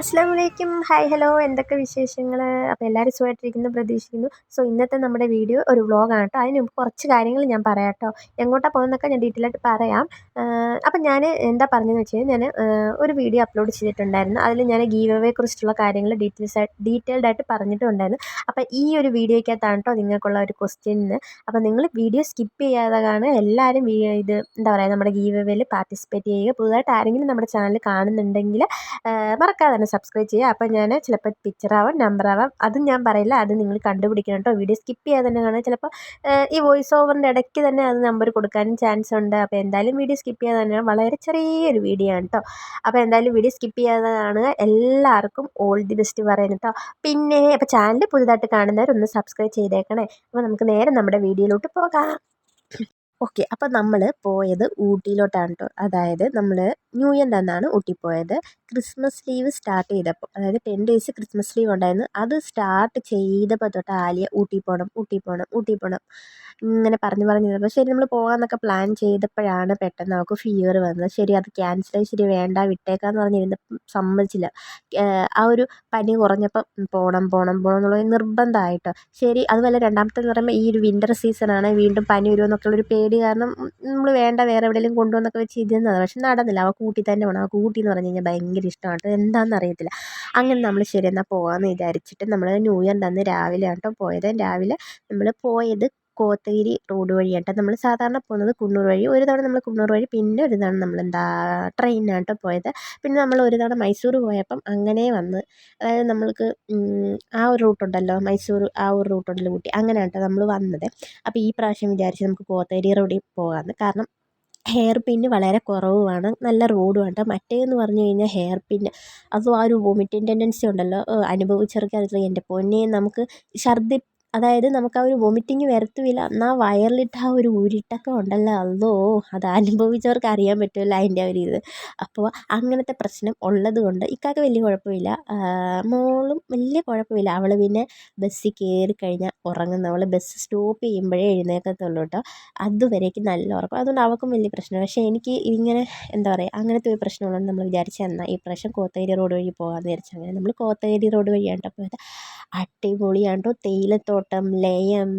അസ്സലാമലൈക്കും. Hi hello, എന്തൊക്കെ വിശേഷങ്ങൾ? അപ്പോൾ എല്ലാവരും സുഖമായിട്ടിരിക്കുന്നു പ്രതീക്ഷിക്കുന്നു. സോ ഇന്നത്തെ നമ്മുടെ വീഡിയോ ഒരു വ്ളോഗാണ് കേട്ടോ. അതിന് മുമ്പ് കുറച്ച് കാര്യങ്ങൾ ഞാൻ പറയാം കേട്ടോ. എങ്ങോട്ടാണ് പോകുന്നതൊക്കെ ഞാൻ ഡീറ്റെയിൽ ആയിട്ട് പറയാം. അപ്പം ഞാൻ എന്താ പറഞ്ഞതെന്ന് വെച്ച് കഴിഞ്ഞാൽ ഒരു വീഡിയോ അപ്ലോഡ് ചെയ്തിട്ടുണ്ടായിരുന്നു. അതിൽ ഞാൻ ഗീവ് അവേ കുറിച്ചിട്ടുള്ള കാര്യങ്ങൾ ഡീറ്റെയിൽഡ് ആയിട്ട് പറഞ്ഞിട്ടുണ്ടായിരുന്നു. അപ്പോൾ ഈ ഒരു വീഡിയോയ്ക്കകത്താണ് കേട്ടോ നിങ്ങൾക്കുള്ള ഒരു ക്വസ്റ്റ്യന്. അപ്പോൾ നിങ്ങൾ വീഡിയോ സ്കിപ്പ് ചെയ്യാതെ കാണുക. എല്ലാവരും ഇത് എന്താ പറയുക, നമ്മുടെ ഗീവ് അവേയിൽ പാർട്ടിസിപ്പേറ്റ് ചെയ്യുക. പുതുതായിട്ട് ആരെങ്കിലും നമ്മുടെ ചാനൽ കാണുന്നുണ്ടെങ്കിൽ മറക്കാതെ തന്നെ സബ്സ്ക്രൈബ് ചെയ്യുക. അപ്പോൾ ഞാൻ ചിലപ്പോൾ പിക്ചറാവാം, നമ്പറാവാം, അതും ഞാൻ പറയില്ല. അത് നിങ്ങൾ കണ്ടുപിടിക്കണം കേട്ടോ. വീഡിയോ സ്കിപ്പ് ചെയ്യാതെ തന്നെ കാണുക. ചിലപ്പോൾ ഈ വോയിസ് ഓവറിൻ്റെ ഇടയ്ക്ക് തന്നെ അത് നമ്പർ കൊടുക്കാനും ചാൻസ് ഉണ്ട്. അപ്പോൾ എന്തായാലും വീഡിയോ സ്കിപ്പ് ചെയ്യാതെ തന്നെ, വളരെ ചെറിയൊരു വീഡിയോ ആണ് കേട്ടോ. അപ്പോൾ എന്തായാലും വീഡിയോ സ്കിപ്പ് ചെയ്യാതെ കാണുക. എല്ലാവർക്കും ഓൾ ദി ബെസ്റ്റ് പറയുന്നു കേട്ടോ. പിന്നെ അപ്പോൾ ചാനൽ പുതുതായിട്ട് കാണുന്നവരൊന്ന് സബ്സ്ക്രൈബ് ചെയ്തേക്കണേ. അപ്പോൾ നമുക്ക് നേരെ നമ്മുടെ വീഡിയോയിലോട്ട് പോകാം. ഓക്കെ, അപ്പോൾ നമ്മൾ പോയത് ഊട്ടിയിലോട്ടാണ് കേട്ടോ. അതായത് നമ്മൾ ന്യൂ ഇയറിൻ്റെ അന്നാണ് ഊട്ടി പോയത്. ക്രിസ്മസ് ലീവ് സ്റ്റാർട്ട് ചെയ്തപ്പോൾ, അതായത് 10 ഡേയ്സ് ക്രിസ്മസ് ലീവ് ഉണ്ടായിരുന്നു. അത് സ്റ്റാർട്ട് ചെയ്തപ്പോൾ തൊട്ട് ആലിയ ഊട്ടി പോകണം ഇങ്ങനെ പറഞ്ഞപ്പോൾ ശരി നമ്മൾ പോകാമെന്നൊക്കെ പ്ലാൻ ചെയ്തപ്പോഴാണ് പെട്ടെന്ന് അവൾക്ക് ഫീവർ വന്നത്. ശരി അത് ക്യാൻസലായി, ശരി വേണ്ട വിട്ടേക്കാന്ന് പറഞ്ഞിരുന്നപ്പം സമ്മതിച്ചില്ല. ആ ഒരു പനി കുറഞ്ഞപ്പം പോകണം എന്നുള്ളത് നിർബന്ധമായിട്ടോ. ശരി അതുപോലെ രണ്ടാമത്തെന്ന് പറയുമ്പോൾ ഈ ഒരു വിൻ്റർ സീസണാണ്, വീണ്ടും പനി വരുമെന്നൊക്കെയുള്ളൊരു പേടി കാരണം നമ്മൾ വേണ്ട വേറെ എവിടെയെങ്കിലും കൊണ്ടുവന്നൊക്കെ വെച്ച് ഇരുന്നത്. പക്ഷെ നടന്നില്ല. അവൾക്ക് ഊട്ടി തന്നെ പോകണം. അവൾക്ക് ഊട്ടി എന്ന് പറഞ്ഞു കഴിഞ്ഞാൽ ഭയങ്കര ഇഷ്ടമാണ്. എന്താണെന്ന് അറിയത്തില്ല. അങ്ങനെ നമ്മൾ ശരി എന്നാൽ പോകാമെന്ന് വിചാരിച്ചിട്ട് നമ്മൾ ന്യൂ ഇയറിൻ്റെ അന്ന് രാവിലെ ആട്ടോ പോയത്. രാവിലെ നമ്മൾ പോയത് കോത്തഗിരി റോഡ് വഴിയാട്ടോ. നമ്മൾ സാധാരണ പോകുന്നത് കുണ്ണൂർ വഴി. ഒരു തവണ നമ്മൾ കുണ്ണൂർ വഴി, പിന്നെ ഒരു തവണ നമ്മൾ ട്രെയിനിനാട്ടോ പോയത്. പിന്നെ നമ്മൾ ഒരു തവണ മൈസൂർ പോയപ്പം അങ്ങനെ വന്ന്, അതായത് നമ്മൾക്ക് ആ ഒരു റൂട്ടുണ്ടല്ലോ മൈസൂർ, ആ ഒരു റൂട്ടുണ്ടല്ലോ ഊട്ടി, അങ്ങനെയാണ് കേട്ടോ നമ്മൾ വന്നത്. അപ്പോൾ ഈ പ്രാവശ്യം വിചാരിച്ച് നമുക്ക് കോത്തഗിരി റോഡിൽ പോകാമെന്ന്. കാരണം ഹെയർ പിന്ന് വളരെ കുറവുമാണ്, നല്ല റോഡുമാണ് കേട്ടോ. മറ്റേതെന്ന് പറഞ്ഞു കഴിഞ്ഞാൽ ഹെയർ പിന്ന് അതും ആ ഒരു വോമിറ്റിംഗ് ടെൻഡൻസി ഉണ്ടല്ലോ, അനുഭവിച്ചെടുക്കാൻ എൻ്റെ പൊന്നെ, നമുക്ക് ഛർദി, അതായത് നമുക്ക് ആ ഒരു വോമിറ്റിംഗ് വരത്തുമില്ല, എന്നാൽ വയറിലിട്ട് ആ ഒരു ഉരുട്ടൊക്കെ ഉണ്ടല്ലോ, അതോ അത് അനുഭവിച്ചവർക്ക് അറിയാൻ പറ്റുമല്ലോ അതിൻ്റെ ഒരു ഇത്. അപ്പോൾ അങ്ങനത്തെ പ്രശ്നം ഉള്ളത് കൊണ്ട് ഇക്കാക്ക് വലിയ കുഴപ്പമില്ല, മോളും വലിയ കുഴപ്പമില്ല. അവൾ പിന്നെ ബസ്സിൽ കയറി കഴിഞ്ഞാൽ ഉറങ്ങുന്നവൾ ബസ് സ്റ്റോപ്പ് ചെയ്യുമ്പോഴേ എഴുന്നേൽക്കത്തുള്ളൂ കേട്ടോ. അതുവരേക്കും നല്ല ഉറക്കം, അതുകൊണ്ട് അവൾക്കും വലിയ പ്രശ്നമില്ല. പക്ഷേ എനിക്ക് ഇങ്ങനെ എന്താ പറയുക, അങ്ങനത്തെ ഒരു പ്രശ്നമുള്ളതുകൊണ്ട് നമ്മൾ വിചാരിച്ച എന്നാൽ ഈ പ്രാവശ്യം കോത്തഗിരി റോഡ് വഴി പോകാമെന്ന് വിചാരിച്ചു. അങ്ങനെ നമ്മൾ കോത്തഗിരി റോഡ് വഴിയാണ് കേട്ടോ പോയത്. അടിപൊളിയാണ് കേട്ടോ. തേയിലത്തോട്ടം, ലയം,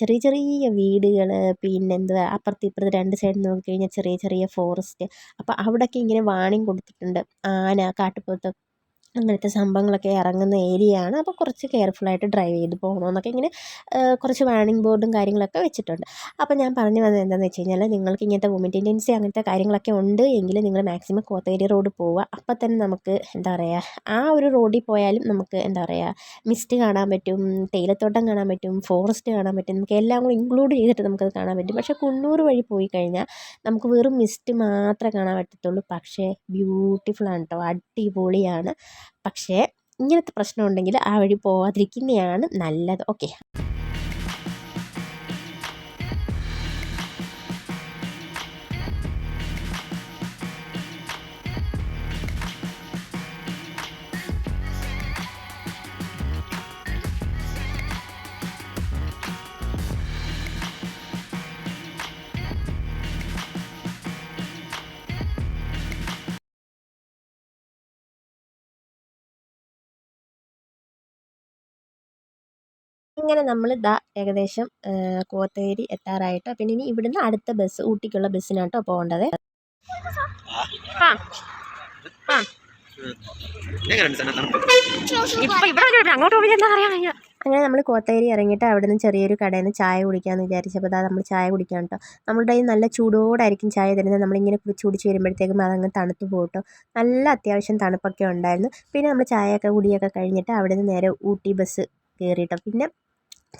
ചെറിയ ചെറിയ വീടുകൾ, പിന്നെന്തുവാ അപ്പുറത്ത് ഇപ്പുറത്ത് രണ്ട് സൈഡ് നോക്കിക്കഴിഞ്ഞാൽ ചെറിയ ചെറിയ ഫോറസ്റ്റ്. അപ്പോൾ അവിടെയൊക്കെ ഇങ്ങനെ വാണിംഗ് കൊടുത്തിട്ടുണ്ട്, ആന, കാട്ടുപോത്ത്, അങ്ങനത്തെ സംഭവങ്ങളൊക്കെ ഇറങ്ങുന്ന ഏരിയയാണ്. അപ്പോൾ കുറച്ച് കെയർഫുള്ളായിട്ട് ഡ്രൈവ് ചെയ്ത് പോകണമെന്നൊക്കെ ഇങ്ങനെ കുറച്ച് വാണിംഗ് ബോർഡും കാര്യങ്ങളൊക്കെ വെച്ചിട്ടുണ്ട്. അപ്പോൾ ഞാൻ പറഞ്ഞു വന്നത് എന്താണെന്ന് വെച്ച് കഴിഞ്ഞാൽ, നിങ്ങൾക്ക് ഇങ്ങനത്തെ വൊമിറ്റിംഗ് ടെൻഡൻസി അങ്ങനത്തെ കാര്യങ്ങളൊക്കെ ഉണ്ട് എങ്കിൽ നിങ്ങൾ മാക്സിമം കോത്തഗിരി റോഡ് പോവുക. അപ്പോൾ തന്നെ നമുക്ക് എന്താ പറയുക, ആ ഒരു റോഡിൽ പോയാലും നമുക്ക് എന്താ പറയുക, മിസ്റ്റ് കാണാൻ പറ്റും, തേയിലത്തോട്ടം കാണാൻ പറ്റും, ഫോറസ്റ്റ് കാണാൻ പറ്റും, നമുക്ക് എല്ലാം കൂടി ഇൻക്ലൂഡ് ചെയ്തിട്ട് നമുക്കത് കാണാൻ പറ്റും. പക്ഷേ കുണ്ണൂർ വഴി പോയി കഴിഞ്ഞാൽ നമുക്ക് വെറും മിസ്റ്റ് മാത്രമേ കാണാൻ പറ്റത്തുള്ളൂ. പക്ഷേ ബ്യൂട്ടിഫുള്ളാണ് കേട്ടോ, അടിപൊളിയാണ്. പക്ഷേ ഇങ്ങനത്തെ പ്രശ്നമുണ്ടെങ്കിൽ ആ വഴി പോവാതിരിക്കുന്നതാണ് നല്ലത്. ഓക്കെ, ഇങ്ങനെ നമ്മൾ ഏകദേശം കോത്തഗിരി എത്താറായിട്ട്. പിന്നെ ഇനി ഇവിടുന്ന് അടുത്ത ബസ് ഊട്ടിക്കുള്ള ബസ്സിനാട്ടോ പോകേണ്ടത്. അങ്ങനെ നമ്മൾ കോത്തഗിരി ഇറങ്ങിയിട്ട് അവിടെ നിന്ന് ചെറിയൊരു കടയിൽ നിന്ന് ചായ കുടിക്കാമെന്ന് വിചാരിച്ചപ്പോൾ നമ്മൾ ചായ കുടിക്കാം കേട്ടോ. നമ്മളുടെ കയ്യിൽ നല്ല ചൂടോടായിരിക്കും ചായ തരുന്നത്. നമ്മളിങ്ങനെ കുടിച്ച് വരുമ്പോഴത്തേക്കും അതങ്ങ് തണുത്ത് പോകട്ടോ. നല്ല അത്യാവശ്യം തണുപ്പൊക്കെ ഉണ്ടായിരുന്നു. പിന്നെ നമ്മൾ ചായയൊക്കെ കുടിയൊക്കെ കഴിഞ്ഞിട്ട് അവിടെ നിന്ന് നേരെ ഊട്ടി ബസ് കയറിയിട്ടോ. പിന്നെ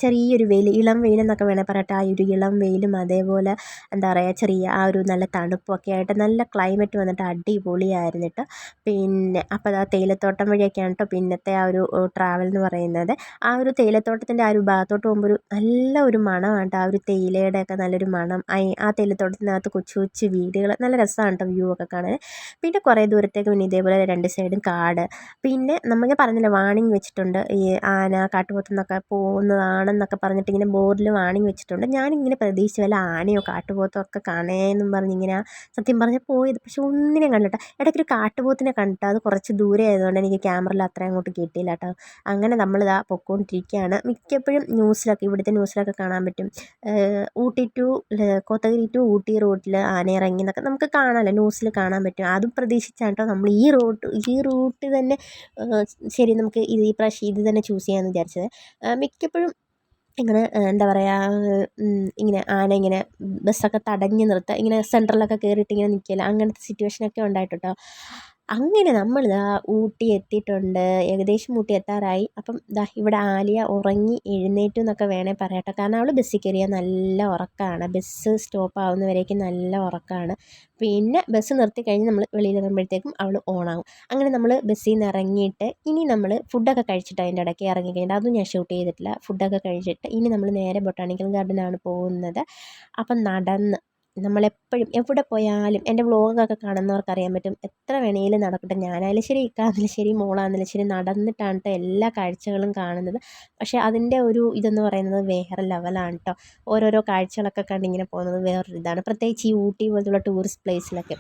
ചെറിയൊരു വെയിൽ, ഇളം വെയിലെന്നൊക്കെ വേണേൽ പറയട്ടെ. ആ ഒരു ഇളം വെയിലും അതേപോലെ എന്താ പറയുക, ചെറിയ ആ ഒരു നല്ല തണുപ്പൊക്കെ ആയിട്ട് നല്ല ക്ലൈമറ്റ് വന്നിട്ട് അടിപൊളിയായിരുന്നു കേട്ടോ. പിന്നെ അപ്പോൾ ആ തേയിലത്തോട്ടം വഴിയൊക്കെയാണ് കേട്ടോ പിന്നത്തെ ആ ഒരു ട്രാവൽ എന്ന് പറയുന്നത്. ആ ഒരു തേയിലത്തോട്ടത്തിൻ്റെ ആ ഒരു ഭാഗത്തോട്ട് പോകുമ്പോൾ ഒരു നല്ല ഒരു മണമാണ് കേട്ടോ. ആ ഒരു തേയിലയുടെയൊക്കെ നല്ലൊരു മണം. ആ തേയിലത്തോട്ടത്തിനകത്ത് കൊച്ചു കൊച്ചു വീടുകൾ, നല്ല രസമാണ് കേട്ടോ വ്യൂ ഒക്കെ കാണാൻ. പിന്നെ കുറേ ദൂരത്തേക്ക് പിന്നെ ഇതേപോലെ രണ്ട് സൈഡും കാട്. പിന്നെ നമ്മൾ പറഞ്ഞില്ല വാണിംഗ് വെച്ചിട്ടുണ്ട്, ഈ ആന, കാട്ടുപോത്ത് എന്നൊക്കെ പോകുന്നതാണ് ആണെന്നൊക്കെ പറഞ്ഞിട്ട് ഇങ്ങനെ ബോർഡിൽ വാണിംഗ് വെച്ചിട്ടുണ്ട്. ഞാനിങ്ങനെ പ്രതീക്ഷിച്ചു വല്ല ആനയോ കാട്ടുപോത്തോ ഒക്കെ കാണേന്നും പറഞ്ഞിങ്ങനെ സത്യം പറഞ്ഞാൽ പോയത്. പക്ഷെ ഒന്നിനെയും കണ്ടില്ല. ഇടയ്ക്കൊരു കാട്ടുപോത്തിനെ കണ്ടിട്ട് അത് കുറച്ച് ദൂരെ ആയതുകൊണ്ട് എനിക്ക് ക്യാമറയിൽ അത്ര അങ്ങോട്ട് കിട്ടിയില്ല കേട്ടോ. അങ്ങനെ നമ്മളിതാ പൊയ്ക്കൊണ്ടിരിക്കുകയാണ്. മിക്കപ്പോഴും ന്യൂസിലൊക്കെ ഇവിടുത്തെ ന്യൂസിലൊക്കെ കാണാൻ പറ്റും, ഊട്ടി ടു കോത്തഗിരി ടു ഊട്ടി റൂട്ടിൽ ആന ഇറങ്ങി എന്നൊക്കെ നമുക്ക് കാണാമല്ലോ, ന്യൂസിൽ കാണാൻ പറ്റും. അതും പ്രതീക്ഷിച്ചാണ് കേട്ടോ നമ്മൾ ഈ റൂട്ട് തന്നെ ശരി നമുക്ക് ഈ പ്രാവശ്യം ഇത് തന്നെ ചൂസ് ചെയ്യാമെന്ന് വിചാരിച്ചത്. മിക്കപ്പോഴും ഇങ്ങനെ എന്താ പറയുക, ഇങ്ങനെ ആന ഇങ്ങനെ ബസ്സൊക്കെ തടഞ്ഞ് നിർത്തുക, ഇങ്ങനെ സെൻട്രലൊക്കെ കയറിയിട്ട് ഇങ്ങനെ നിൽക്കില്ല, അങ്ങനത്തെ സിറ്റുവേഷനൊക്കെ ഉണ്ടായിട്ടോ. അങ്ങനെ നമ്മളിതാ ഊട്ടി എത്തിയിട്ടുണ്ട്. ഏകദേശം ഊട്ടി എത്താറായി. അപ്പം ദാ ഇവിടെ ആലിയ ഉറങ്ങി എഴുന്നേറ്റു എന്നൊക്കെ വേണേൽ പറയാട്ടോ. കാരണം അവൾ ബസ്സിൽ കയറിയാൽ നല്ല ഉറക്കമാണ്. ബസ് സ്റ്റോപ്പ് ആവുന്നവരേക്കും നല്ല ഉറക്കമാണ്. പിന്നെ ബസ് നിർത്തി കഴിഞ്ഞ് നമ്മൾ വെളിയിൽ ഇറങ്ങുമ്പോഴത്തേക്കും അവൾ ഓണാകും. അങ്ങനെ നമ്മൾ ബസ്സിൽ നിന്ന് ഇറങ്ങിയിട്ട് ഇനി നമ്മൾ ഫുഡൊക്കെ കഴിച്ചിട്ട് അതിൻ്റെ ഇടയ്ക്ക് ഇറങ്ങി കഴിഞ്ഞിട്ട് അതും ഞാൻ ഷൂട്ട് ചെയ്തിട്ടില്ല. ഫുഡൊക്കെ കഴിച്ചിട്ട് ഇനി നമ്മൾ നേരെ ബൊട്ടാണിക്കൽ ഗാർഡനാണ് പോകുന്നത്. അപ്പം നടന്ന് നമ്മളെപ്പോഴും എവിടെ പോയാലും എൻ്റെ വ്ളോഗൊക്കെ കാണുന്നവർക്ക് അറിയാൻ പറ്റും, എത്ര വേണേലും നടക്കട്ടെ, ഞാനായാലും ശരി ഇക്കാണെങ്കിലും ശരി മോളാണെങ്കിലും ശരി നടന്നിട്ടാണ് കേട്ടോ എല്ലാ കാഴ്ചകളും കാണുന്നത്. പക്ഷേ അതിൻ്റെ ഒരു ഇതെന്ന് പറയുന്നത് വേറെ ലെവലാണ് കേട്ടോ. ഓരോരോ കാഴ്ചകളൊക്കെ കണ്ടിങ്ങനെ പോകുന്നത് വേറൊരു ഇതാണ്, പ്രത്യേകിച്ച് ഈ ഊട്ടി പോലുള്ള ടൂറിസ്റ്റ് പ്ലേസിലൊക്കെ.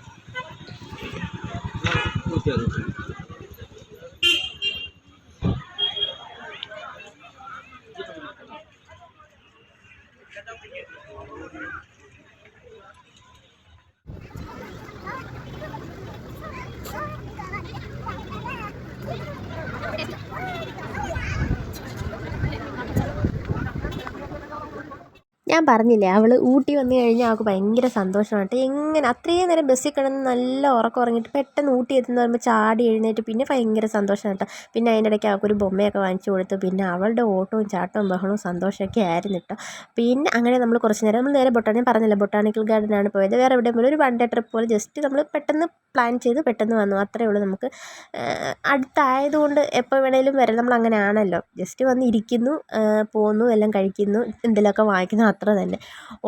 ഞാൻ പറഞ്ഞില്ലേ, അവൾ ഊട്ടി വന്നു കഴിഞ്ഞാൽ അവൾക്ക് ഭയങ്കര സന്തോഷമാണ് കേട്ടോ. എങ്ങനെ അത്രയും നേരം ബസ്സിൽ കിടന്ന് നല്ല ഉറക്കം ഉറങ്ങിയിട്ട് പെട്ടെന്ന് ഊട്ടി എത്തുന്ന പറയുമ്പോൾ ചാടി എഴുന്നേറ്റ് പിന്നെ ഭയങ്കര സന്തോഷമാണ് കേട്ടോ. പിന്നെ അതിൻ്റെ ഇടയ്ക്ക് അവൾക്കൊരു ബൊമ്മയൊക്കെ വാങ്ങിച്ചു കൊടുത്തു. പിന്നെ അവളുടെ ഓട്ടവും ചാട്ടവും ബഹളവും സന്തോഷമൊക്കെ ആയിരുന്നു കേട്ടോ. പിന്നെ അങ്ങനെ നമ്മൾ കുറച്ച് നേരം നമ്മൾ നേരെ ഞാൻ പറഞ്ഞില്ല ബൊട്ടാണിക്കൽ ഗാർഡനാണ് പോയത്. വേറെ എവിടെയും പോലെ ഒരു വൺ ഡേ ട്രിപ്പ് പോലെ ജസ്റ്റ് നമ്മൾ പെട്ടെന്ന് പ്ലാൻ ചെയ്ത് പെട്ടെന്ന് വന്നു, അത്രയേ ഉള്ളൂ. നമുക്ക് അടുത്തായതുകൊണ്ട് എപ്പോൾ വേണേലും വരാം, നമ്മൾ അങ്ങനെ ആണല്ലോ. ജസ്റ്റ് വന്ന് ഇരിക്കുന്നു, പോന്നു, എല്ലാം കഴിക്കുന്നു, എന്തെങ്കിലുമൊക്കെ വാങ്ങിക്കുന്നു, അത്ര തന്നെ.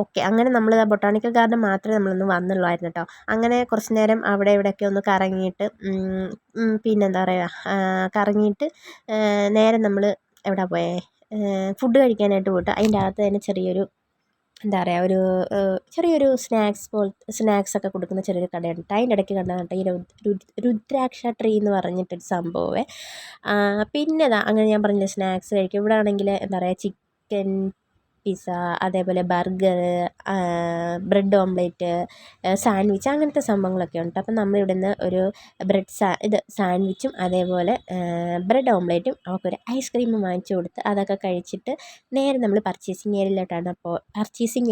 ഓക്കെ, അങ്ങനെ നമ്മൾ ബൊട്ടാണിക്കൽ ഗാർഡൻ മാത്രമേ നമ്മളൊന്ന് വന്നുള്ളായിരുന്നു കേട്ടോ. അങ്ങനെ കുറച്ച് നേരം അവിടെ ഇവിടെയൊക്കെ ഒന്ന് കറങ്ങിയിട്ട് പിന്നെന്താ പറയുക, കറങ്ങിയിട്ട് നേരെ നമ്മൾ എവിടെ പോയേ, ഫുഡ് കഴിക്കാനായിട്ട് പോയിട്ട് അതിൻ്റെ അകത്ത് തന്നെ ചെറിയൊരു എന്താ പറയുക, ഒരു ചെറിയൊരു സ്നാക്സൊക്കെ കൊടുക്കുന്ന ചെറിയൊരു കടയുണ്ട്. അതിൻ്റെ ഇടയ്ക്ക് കണ്ടതാണ് കേട്ടോ ഈ രുദ്രാക്ഷ ട്രീ എന്ന് പറഞ്ഞിട്ടൊരു സംഭവമേ. പിന്നെ അങ്ങനെ ഞാൻ പറഞ്ഞില്ലേ സ്നാക്സ് കഴിക്കും. ഇവിടെ ആണെങ്കിൽ എന്താ പറയുക, ചിക്കൻ പിസ്സ, അതേപോലെ ബർഗർ, ബ്രെഡ് ഓംലെറ്റ്, സാൻഡ്വിച്ച്, അങ്ങനത്തെ സംഭവങ്ങളൊക്കെ ഉണ്ട്. അപ്പം നമ്മളിവിടെ നിന്ന് ഒരു സാൻഡ്വിച്ചും അതേപോലെ ബ്രെഡ് ഓംലെറ്റും അവൾക്കൊരു ഐസ്ക്രീമും വാങ്ങിച്ചു കൊടുത്ത് അതൊക്കെ കഴിച്ചിട്ട് നേരെ നമ്മൾ പർച്ചേസിങ്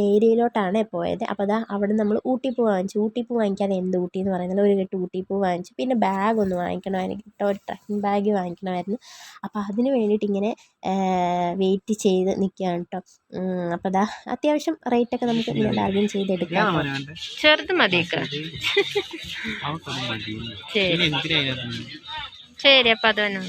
ഏരിയയിലോട്ടാണ് പോയത്. അപ്പോൾ അതാ അവിടെ നമ്മൾ ഊട്ടിപ്പൂ വാങ്ങിച്ചു. ഊട്ടിപ്പൂ വാങ്ങിക്കാതെ എന്ത് ഊട്ടി എന്ന് പറയുന്നത്, ഒരു കെട്ട് ഊട്ടിപ്പൂ വാങ്ങിച്ചു. പിന്നെ ബാഗ് ഒന്ന് വാങ്ങിക്കണമായിരുന്നു കേട്ടോ, ഒരു ട്രക്കിംഗ് ബാഗ് വാങ്ങിക്കണമായിരുന്നു. അപ്പോൾ അതിന് വേണ്ടിയിട്ട് ഇങ്ങനെ വെയിറ്റ് ചെയ്ത് നിൽക്കുകയാണ് കേട്ടോ. അപ്പോൾ അതാ അത്യാവശ്യം റേറ്റൊക്കെ നമുക്ക് ഇങ്ങനെ ബാർഗെയിൻ ചെയ്തെടുക്കാം. ചെറുത് മതി. ശരി, അപ്പോൾ അത് തന്നെ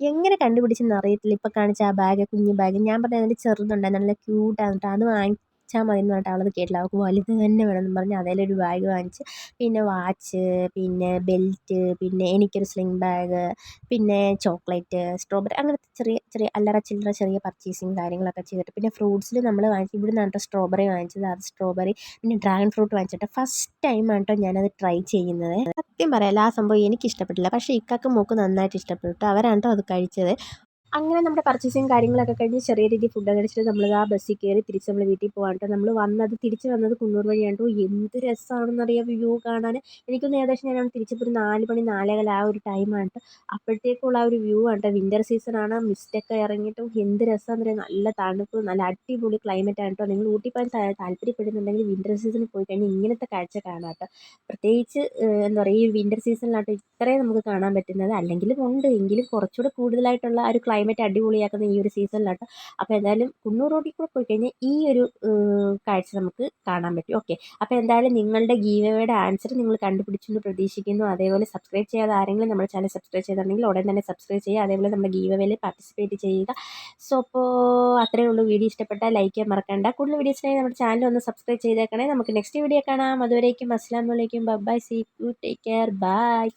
എങ്ങനെ കണ്ടുപിടിച്ചെന്ന് അറിയത്തില്ല. ഇപ്പോൾ കാണിച്ച ആ ബാഗ്, കുഞ്ഞു ബാഗ്, ഞാൻ പറഞ്ഞത് അതിൻ്റെ ചെറുതുണ്ടായിരുന്നു, നല്ല ക്യൂട്ടാണ് കേട്ടോ. അത് വാങ്ങിച്ചാൽ മതി എന്ന് പറഞ്ഞിട്ട് അവളത് കേട്ടില്ല. അവൾക്ക് വലുത് തന്നെ വേണമെന്ന് പറഞ്ഞ് അതിലൊരു ബാഗ് വാങ്ങിച്ച്, പിന്നെ വാച്ച്, പിന്നെ ബെൽറ്റ്, പിന്നെ എനിക്കൊരു സ്ലിംഗ് ബാഗ്, പിന്നെ ചോക്ലേറ്റ്, സ്ട്രോബെറി, അങ്ങനത്തെ ചെറിയ ചെറിയ അല്ലറ ചില്ലറ ചെറിയ പർച്ചേസിങ് കാര്യങ്ങളൊക്കെ ചെയ്തിട്ട്, പിന്നെ ഫ്രൂട്ട്സിൽ നമ്മൾ വാങ്ങിച്ചു ഇവിടെ നിന്നാണ് കേട്ടോ സ്ട്രോബെറി വാങ്ങിച്ചത്. അത് സ്ട്രോബെറി, പിന്നെ ഡ്രാഗൺ ഫ്രൂട്ട് വാങ്ങിച്ചിട്ട് ഫസ്റ്റ് ടൈമാണ് കേട്ടോ ഞാനത് ട്രൈ ചെയ്യുന്നത്. സത്യം പറയാമല്ലോ, ആ സംഭവം എനിക്ക് ഇഷ്ടപ്പെട്ടില്ല. പക്ഷേ ഇക്കാക്കും മോൾക്ക് നന്നായിട്ട് ഇഷ്ടപ്പെട്ടു. അവരാണ് കേട്ടോ അത് കഴിച്ചത്. അങ്ങനെ നമ്മുടെ പർച്ചേസിങ് കാര്യങ്ങളൊക്കെ കഴിഞ്ഞ് ചെറിയ രീതിയിൽ ഫുഡ് കഴിച്ചിട്ട് നമ്മൾ ആ ബസ്സിൽ കയറി തിരിച്ച് നമ്മൾ വീട്ടിൽ പോകാൻ കേട്ടോ. നമ്മൾ തിരിച്ച് വന്നത് കുന്നൂർ വഴിയാണ് കേട്ടോ. എന്ത് രസമാണെന്നറിയാം വ്യൂ കാണാൻ. എനിക്കൊന്ന് ഏകദേശം ഞാൻ തിരിച്ചപ്പോൾ ഒരു 4 മണി 4:15 ആ ഒരു ടൈമാണ് കേട്ടോ. അപ്പോഴത്തേക്കുള്ള ആ ഒരു വ്യൂ ആണ് കേട്ടോ. വിൻ്റർ സീസണാണ്, മിസ്റ്റൊക്കെ ഇറങ്ങിയിട്ടും എന്ത് രസമാണെന്ന് പറയാം. നല്ല തണുപ്പ്, നല്ല അടിപൊളി ക്ലൈമറ്റ് ആണ് കേട്ടോ. നിങ്ങൾ ഊട്ടി പോകാൻ താല്പര്യപ്പെടുന്നുണ്ടെങ്കിൽ വിൻ്റർ സീസണിൽ പോയി കഴിഞ്ഞാൽ ഇങ്ങനത്തെ കാഴ്ച കാണാം കേട്ടോ. പ്രത്യേകിച്ച് എന്താ പറയുക, ഈ വിൻ്റർ സീസണിലാട്ടോ ഇത്രയും നമുക്ക് കാണാൻ പറ്റുന്നത്. അല്ലെങ്കിലും ഉണ്ട്, എങ്കിലും കുറച്ചുകൂടെ കൂടുതലായിട്ടുള്ള ആ ഒരു ക്ലൈമറ്റ് അടിപൊളിയാക്കുന്ന ഈ ഒരു സീസണിലാട്ടോ. അപ്പോൾ എന്തായാലും കുന്നൂർ റോഡിൽ കൂടെ പോയി കഴിഞ്ഞാൽ ഈ ഒരു കാഴ്ച നമുക്ക് കാണാൻ പറ്റും. ഓക്കെ, അപ്പോൾ എന്തായാലും നിങ്ങളുടെ ഗീവയുടെ ആൻസർ നിങ്ങൾ കണ്ടുപിടിച്ചെന്ന് പ്രതീക്ഷിക്കുന്നു. അതേപോലെ സബ്സ്ക്രൈബ് ചെയ്യാതെ ആരെങ്കിലും നമ്മുടെ ചാനൽ സബ്സ്ക്രൈബ് ചെയ്തിട്ടുണ്ടെങ്കിൽ ഉടൻ തന്നെ സബ്സ്ക്രൈബ് ചെയ്യുക. അതേപോലെ നമ്മുടെ ഗീവയിൽ പാർട്ടിസിപ്പേറ്റ് ചെയ്യുക. സോ അപ്പോൾ അത്രയേ ഉള്ളൂ. വീഡിയോ ഇഷ്ടപ്പെട്ടാൽ ലൈക്ക് ചെയ്യാൻ മറക്കണ്ട. കൂടുതൽ വീഡിയോസിനായി നമ്മുടെ ചാനൽ ഒന്ന് സബ്സ്ക്രൈബ് ചെയ്തേക്കണേ. നമുക്ക് നെക്സ്റ്റ് വീഡിയോ കാണാം. അതുവരേക്കും അസ്സലാമു അലൈക്കും, bye, see you, take care, by.